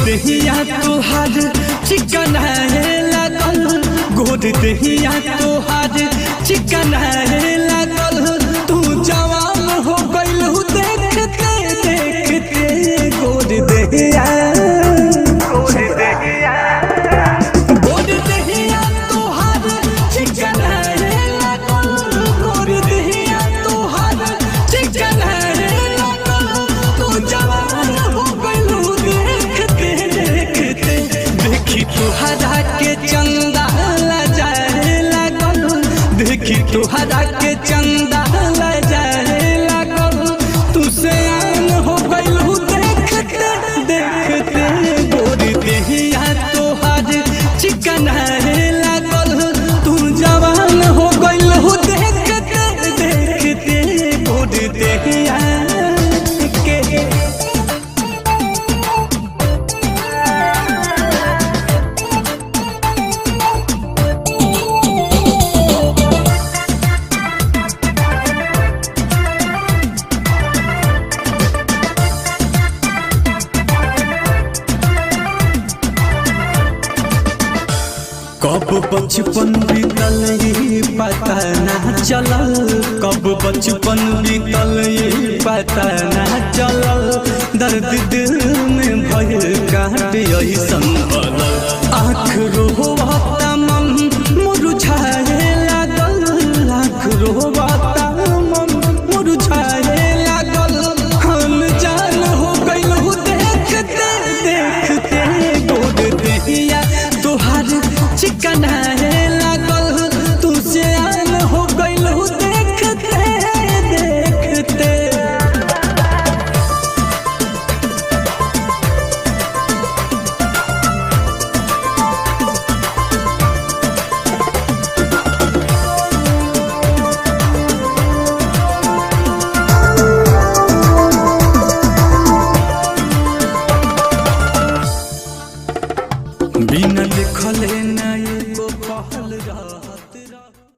दहिया तोहार चिकन है लागल, गोद दहिया तोहार चिकन है लागल। तू जवान हो गइल देखते देखते, गोद दहिया तोहार चिकन है लागल, गोद दहिया तोहार चिकन है लागल। तू जवान हो गइल देखी तुहरा के चंदा लजाए लागल, देखी तुहरा के चंदा लजाए लागल। तू सयान हो गइल देखते देखते, गोरी देहिया तोहार चिकन है लागल। तू जवान हो गइल देखते देखते, गोरी देहिया के कब बचपन बीतल ये पता ना चलल, कब बचपन बीतल ये पता ना चलल। दर्द दिल में भय काट ऐसन भलल, आँख